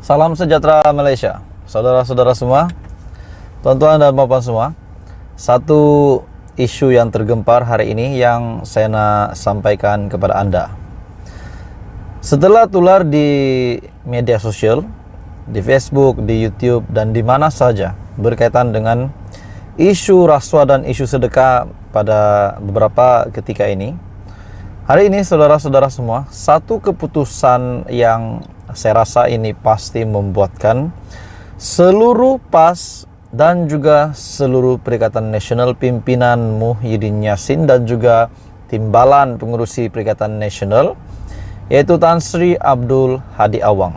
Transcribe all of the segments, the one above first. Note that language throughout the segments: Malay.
Salam sejahtera Malaysia, saudara-saudara semua, tuan-tuan dan puan-puan semua. Satu isu yang tergempar hari ini yang saya nak sampaikan kepada anda. Setelah tular di media sosial, di Facebook, di YouTube, dan di mana saja berkaitan dengan isu rasuah dan isu sedekah pada beberapa ketika ini, hari ini saudara-saudara semua, satu keputusan yang saya rasa ini pasti membuatkan seluruh PAS dan juga seluruh Perikatan Nasional pimpinan Muhyiddin Yassin dan juga timbalan pengurusi Perikatan Nasional, yaitu Tan Sri Abdul Hadi Awang.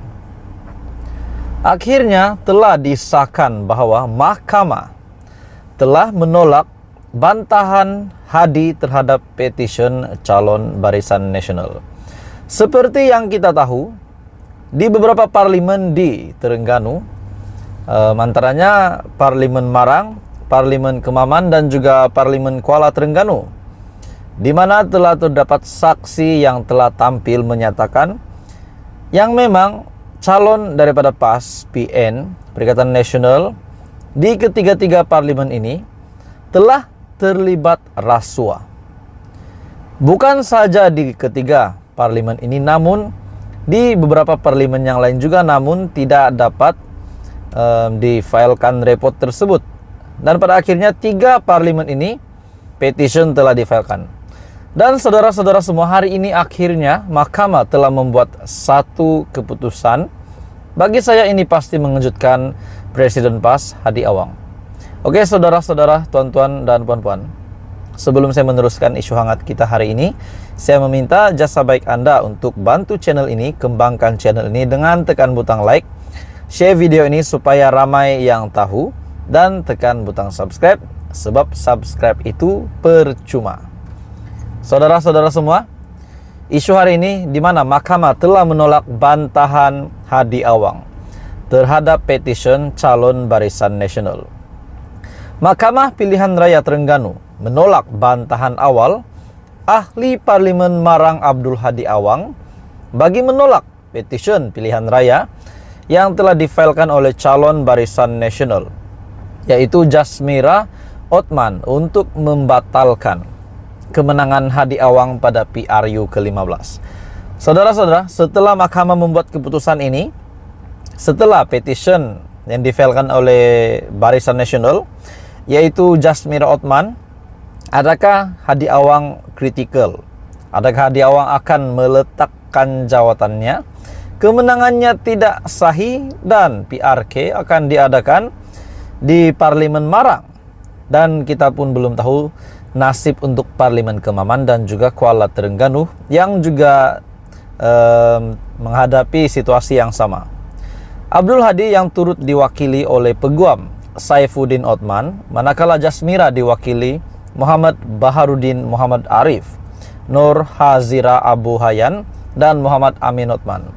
Akhirnya telah disahkan bahwa mahkamah telah menolak bantahan Hadi terhadap petisyen calon Barisan Nasional. Seperti yang kita tahu, di beberapa parlimen di Terengganu, antaranya Parlimen Marang, Parlimen Kemaman, dan juga Parlimen Kuala Terengganu, di mana telah terdapat saksi yang telah tampil menyatakan yang memang calon daripada PAS, PN, Perikatan Nasional, di ketiga-tiga parlimen ini telah terlibat rasuah. Bukan saja di ketiga parlimen ini, namun di beberapa parlimen yang lain juga, namun tidak dapat difailkan report tersebut. Dan pada akhirnya 3 parlimen ini petition telah difailkan. Dan saudara-saudara semua, hari ini akhirnya mahkamah telah membuat satu keputusan. Bagi saya ini pasti mengejutkan Presiden PAS Hadi Awang. Oke saudara-saudara, tuan-tuan dan puan-puan, sebelum saya meneruskan isu hangat kita hari ini, saya meminta jasa baik Anda untuk bantu channel ini, kembangkan channel ini dengan tekan butang like, share video ini supaya ramai yang tahu, dan tekan butang subscribe, sebab subscribe itu percuma. Saudara-saudara semua, isu hari ini di mana mahkamah telah menolak bantahan Hadi Awang terhadap petisyen calon Barisan Nasional. Mahkamah Pilihan Raya Terengganu menolak bantahan awal ahli Parlimen Marang Abdul Hadi Awang bagi menolak petisyen pilihan raya yang telah difailkan oleh calon Barisan Nasional, yaitu Jasmira Othman, untuk membatalkan kemenangan Hadi Awang pada PRU ke-15. Saudara-saudara, setelah mahkamah membuat keputusan ini, setelah petisyen yang difailkan oleh Barisan Nasional, yaitu Jasmira Othman, adakah Hadi Awang kritikal? Adakah Hadi Awang akan meletakkan jawatannya? Kemenangannya tidak sahih dan PRK akan diadakan di Parlimen Marang. Dan kita pun belum tahu nasib untuk Parlimen Kemaman dan juga Kuala Terengganu yang juga menghadapi situasi yang sama. Abdul Hadi yang turut diwakili oleh Peguam Saifuddin Othman, manakala Jasmira diwakili Muhammad Baharudin Muhammad Arif, Nur Hazira Abu Hayyan, dan Muhammad Amin Othman.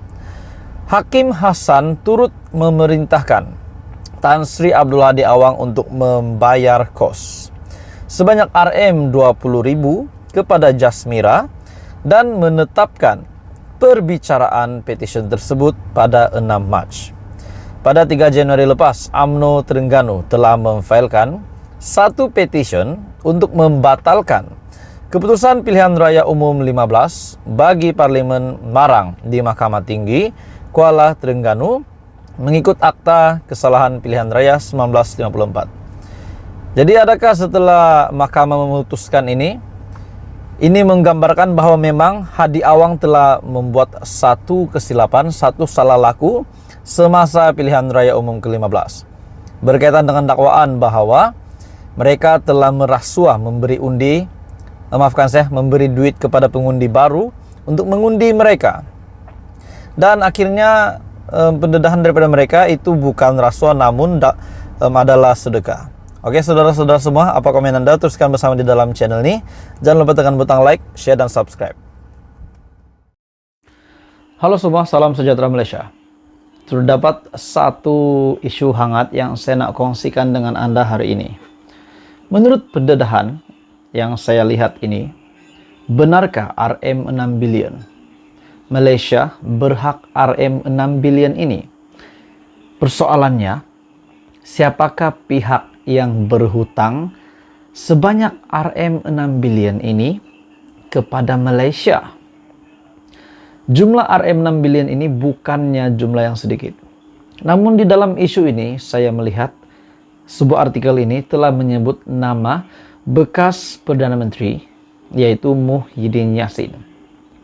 Hakim Hasan turut memerintahkan Tan Sri Abdul Hadi Awang untuk membayar kos sebanyak Rm20.000 kepada Jasmira dan menetapkan perbicaraan petisyen tersebut pada 6 Mac. Pada 3 Januari lepas, UMNO Terengganu telah memfailkan satu petisyen untuk membatalkan keputusan pilihan raya umum 15 bagi Parlimen Marang di Mahkamah Tinggi Kuala Terengganu mengikut akta kesalahan pilihan raya 1954. Jadi adakah setelah mahkamah memutuskan ini menggambarkan bahwa memang Hadi Awang telah membuat satu kesilapan, satu salah laku semasa pilihan raya umum ke-15 berkaitan dengan dakwaan bahwa mereka telah merasuah, memberi duit kepada pengundi baru untuk mengundi mereka. Dan akhirnya pendedahan daripada mereka itu bukan rasuah, namun adalah sedekah. Oke saudara-saudara semua, apa komen Anda? Teruskan bersama di dalam channel ini. Jangan lupa tekan butang like, share, dan subscribe. Halo semua, salam sejahtera Malaysia. Terdapat satu isu hangat yang saya nak kongsikan dengan Anda hari ini. Menurut pendedahan yang saya lihat ini, benarkah RM 6 bilion? Malaysia berhak RM 6 bilion ini? Persoalannya, siapakah pihak yang berhutang sebanyak RM6 billion ini kepada Malaysia? Jumlah RM6 billion ini bukannya jumlah yang sedikit. Namun di dalam isu ini, saya melihat sebuah artikel ini telah menyebut nama bekas Perdana Menteri, yaitu Muhyiddin Yassin.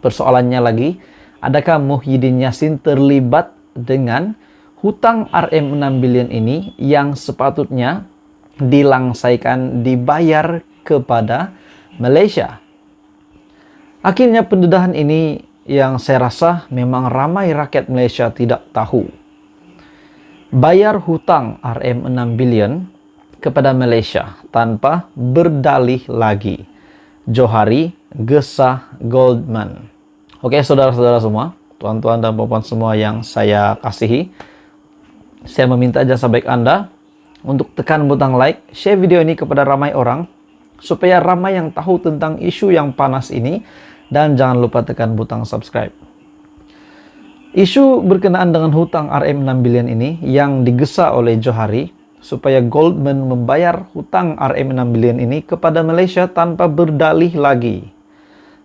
Persoalannya lagi, adakah Muhyiddin Yassin terlibat dengan hutang RM6 billion ini yang sepatutnya dilangsaikan dibayar kepada Malaysia? Akhirnya pendedahan ini yang saya rasa memang ramai rakyat Malaysia tidak tahu. Bayar hutang RM6 billion kepada Malaysia tanpa berdalih lagi. Johari Gesah Goldman. Oke, saudara-saudara semua, tuan-tuan dan puan-puan semua yang saya kasihi, saya meminta jasa baik Anda untuk tekan butang like, share video ini kepada ramai orang, supaya ramai yang tahu tentang isu yang panas ini, dan jangan lupa tekan butang subscribe. Isu berkenaan dengan hutang RM6 billion ini yang digesa oleh Johari supaya Goldman membayar hutang RM6 billion ini kepada Malaysia tanpa berdalih lagi.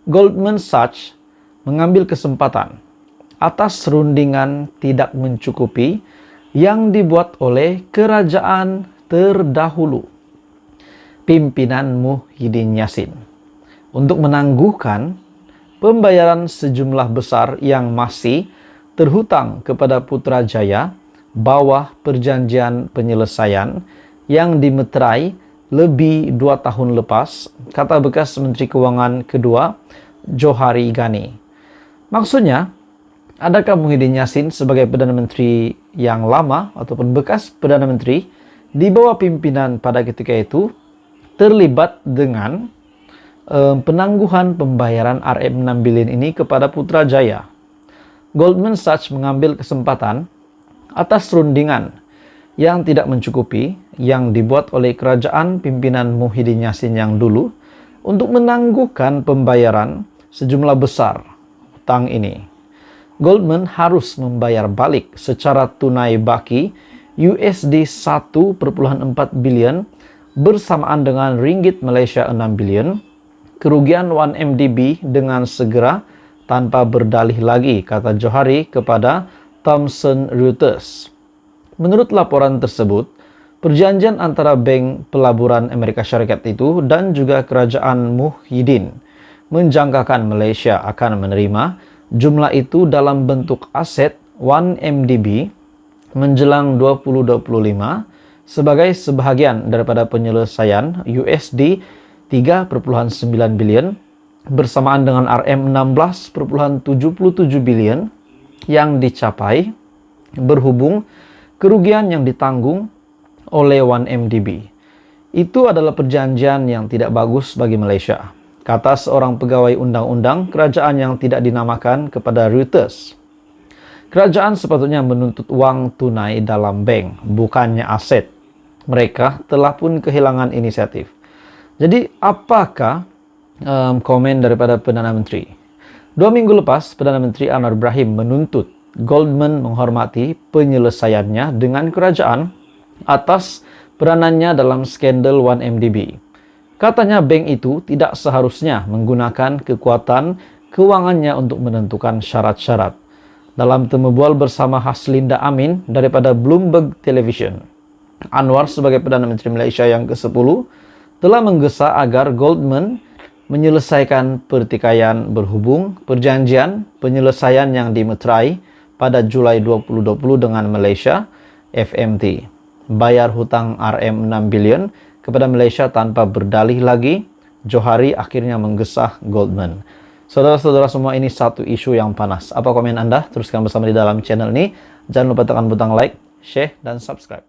Goldman Sachs mengambil kesempatan atas rundingan tidak mencukupi yang dibuat oleh kerajaan terdahulu, pimpinan Muhyiddin Yassin, untuk menangguhkan pembayaran sejumlah besar yang masih terhutang kepada Putrajaya bawah perjanjian penyelesaian yang dimeterai lebih 2 tahun lepas, kata bekas Menteri Kewangan kedua Johari Ghani. Maksudnya, adakah Muhyiddin Yassin sebagai Perdana Menteri yang lama ataupun bekas Perdana Menteri di bawah pimpinan pada ketika itu terlibat dengan penangguhan pembayaran RM6 billion ini kepada Putrajaya? Goldman Sachs mengambil kesempatan atas rundingan yang tidak mencukupi yang dibuat oleh kerajaan pimpinan Muhyiddin Yassin yang dulu untuk menangguhkan pembayaran sejumlah besar hutang ini. Goldman harus membayar balik secara tunai baki USD 1,4 billion bersamaan dengan ringgit Malaysia 6 billion, kerugian 1MDB dengan segera tanpa berdalih lagi, kata Johari kepada Thomson Reuters. Menurut laporan tersebut, perjanjian antara Bank Pelaburan Amerika Syarikat itu dan juga kerajaan Muhyiddin menjangkakan Malaysia akan menerima jumlah itu dalam bentuk aset 1MDB menjelang 2025 sebagai sebahagian daripada penyelesaian USD 3,9 billion bersamaan dengan RM16,77 billion yang dicapai berhubung kerugian yang ditanggung oleh 1MDB. Itu adalah perjanjian yang tidak bagus bagi Malaysia, kata seorang pegawai undang-undang kerajaan yang tidak dinamakan kepada Reuters. Kerajaan sepatutnya menuntut wang tunai dalam bank, bukannya aset. Mereka telah pun kehilangan inisiatif. Jadi apakah komen daripada Perdana Menteri? 2 minggu lepas, Perdana Menteri Anwar Ibrahim menuntut Goldman menghormati penyelesaiannya dengan kerajaan atas peranannya dalam skandal 1MDB. Katanya bank itu tidak seharusnya menggunakan kekuatan keuangannya untuk menentukan syarat-syarat. Dalam temu bual bersama Haslinda Amin daripada Bloomberg Television, Anwar sebagai Perdana Menteri Malaysia yang ke-10 telah menggesa agar Goldman menyelesaikan pertikaian berhubung perjanjian penyelesaian yang dimeterai pada Julai 2020 dengan Malaysia, FMT. Bayar hutang RM6 billion kepada Malaysia tanpa berdalih lagi, Johari akhirnya menggesah Goldman. Saudara-saudara semua, ini satu isu yang panas. Apa komen Anda? Teruskan bersama di dalam channel ini. Jangan lupa tekan butang like, share, dan subscribe.